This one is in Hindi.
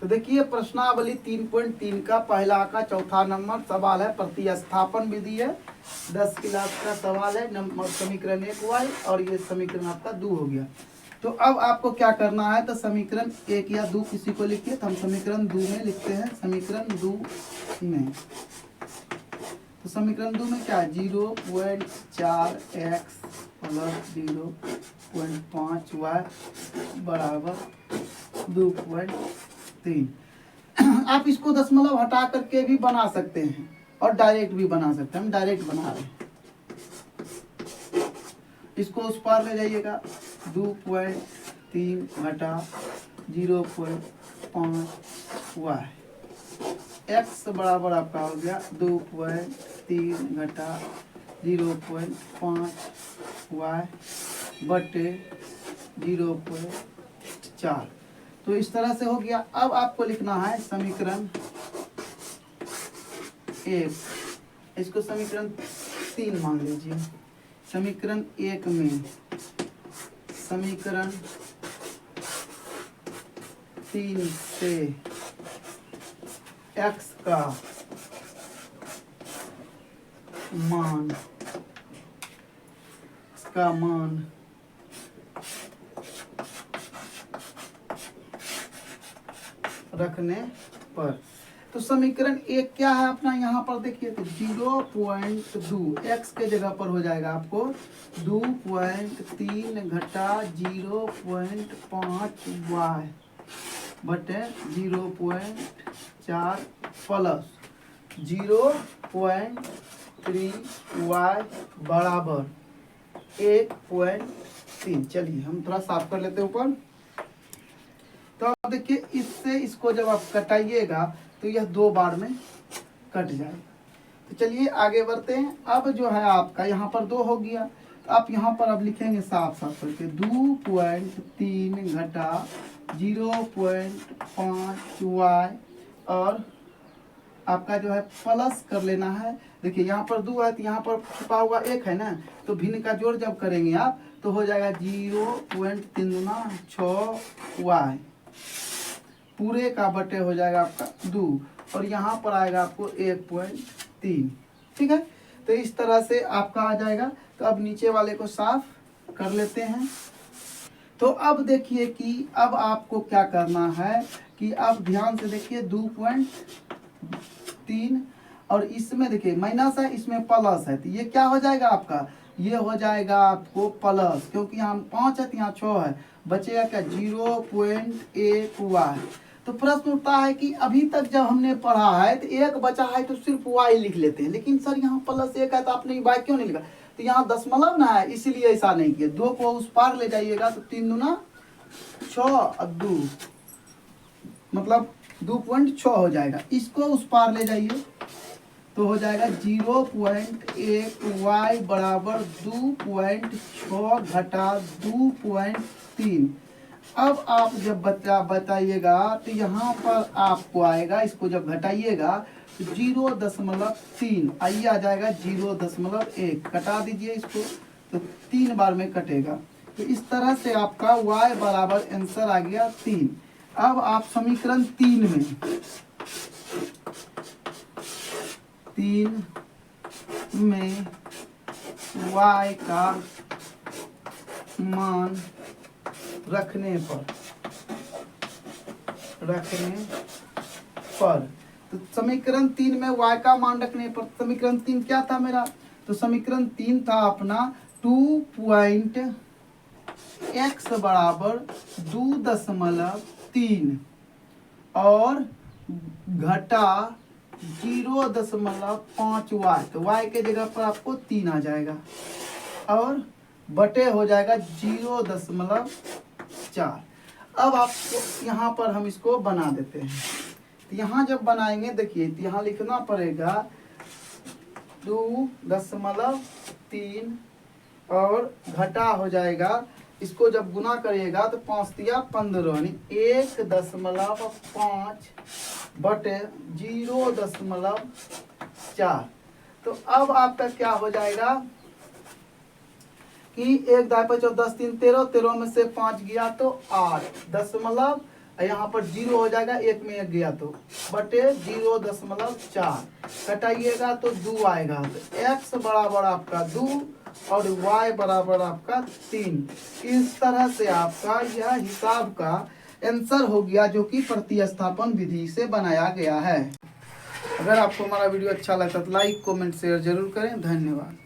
तो देखिए प्रश्नावली 3.3 का पहला का चौथा नंबर सवाल है, प्रतिस्थापन विधि है, 10 क्लास का सवाल है, नंबर समीकरण 1y और ये समीकरण आपका 2 हो गया। तो अब आपको क्या करना है, तो समीकरण 1 या 2 किसी को लिखिए, तो हम समीकरण 2 में लिखते हैं। समीकरण 2 में, तो समीकरण 2 में क्या है, 0.4x प्लस 0.5y बराबर 2.3। आप इसको दशमलव हटा करके भी बना सकते हैं और डायरेक्ट भी बना सकते हैं। हम डायरेक्ट बना रहे हैं, इसको उस पार ले जाइएगा, 2.3 घटा 0.5y, x बराबर आपका हो गया 2.3 घटा 0.5y बटे 0.4। तो इस तरह से हो गया। अब आपको लिखना है समीकरण 1, इसको समीकरण 3 मान लीजिए। समीकरण 1 में समीकरण 3 से x का मान रखने पर, तो समीकरण 1 क्या है अपना, यहाँ पर देखिए तो 0.2 x के जगह पर हो जाएगा आपको 2.3 घटा 0.5y बटे 0.4 प्लस 0.3y बराबर 1.3। चलिए हम थोड़ा साफ कर लेते हैं ऊपर। तो अब देखिए इससे इसको जब आप कटाइएगा तो यह 2 बार में कट जाएगा। तो चलिए आगे बढ़ते हैं। अब जो है आपका यहाँ पर 2 हो गया, तो आप यहाँ पर अब लिखेंगे साफ साफ करके 2.3 घटा 0.5y और आपका जो है प्लस कर लेना है। देखिए यहाँ पर 2 है तो यहाँ पर छुपा हुआ 1 है ना, तो भिन्न का जोड़ जब करेंगे आप तो हो जाएगा 0.36y पूरे का बटे हो जाएगा आपका 2 और यहाँ पर आएगा आपको 1.3। ठीक है, तो इस तरह से आपका आ जाएगा। तो अब नीचे वाले को साफ कर लेते हैं। तो अब देखिए कि अब आपको क्या करना है कि अब ध्यान से देखिए 2.3 और इसमें देखिए माइनस है, इसमें प्लस है, तो ये क्या हो जाएगा आपका, ये हो जाएगा आपको प्लस, क्योंकि यहाँ 5 है तो यहाँ 6 है, बचेगा क्या 0.1y। तो प्रश्न उठता है कि अभी तक जब हमने पढ़ा है तो 1 बचा है तो सिर्फ y लिख लेते हैं, लेकिन सर यहाँ प्लस 1 है तो आपने y क्यों नहीं लिखा, तो यहाँ दशमलव ना है इसीलिए ऐसा नहीं किया। 2 को उस पार ले जाइएगा तो 3 दूना 6 और 2 मतलब 2.6 हो जाएगा। इसको उस पार ले जाइए तो हो जाएगा 0.1y बराबर 2.6 घटा 2.3। अब आप जब बताइएगा तो यहाँ पर आपको आएगा, इसको जब घटाइएगा तो 0.3 आइए आ जाएगा 0.1, कटा दीजिए इसको तो 3 बार में कटेगा। तो इस तरह से आपका y बराबर आंसर आ गया 3। अब आप समीकरण 3 में y का मान रखने पर तो समीकरण 3 में y का मान रखने पर, समीकरण 3 क्या था मेरा, तो समीकरण 3 था अपना 2x बराबर 2.3 और घटा 0.5y, तो y के जगह पर आपको 3 आ जाएगा और बटे हो जाएगा 0.4। अब आपको यहाँ पर हम इसको बना देते हैं। तो यहाँ जब बनाएंगे देखिए तो यहाँ लिखना पड़ेगा 2.3 और घटा हो जाएगा, इसको जब गुना करिएगा तो 5 तिया 15 यानी 1.5 बटे 0.4। तो अब आपका क्या हो जाएगा कि 1 दाई 5 10 3 13, 13 में से 5 गया तो 8 दशमलव यहाँ पर 0 हो जाएगा, 1 में 1 गया तो बटे 0.4 घटाइएगा तो 2 आएगा। तो x बराबर आपका 2 और y बराबर आपका 3। इस तरह से आपका यह हिसाब का आंसर हो गया, जो कि प्रतिस्थापन विधि से बनाया गया है। अगर आपको हमारा वीडियो अच्छा लगता है तो लाइक कमेंट शेयर जरूर करें। धन्यवाद।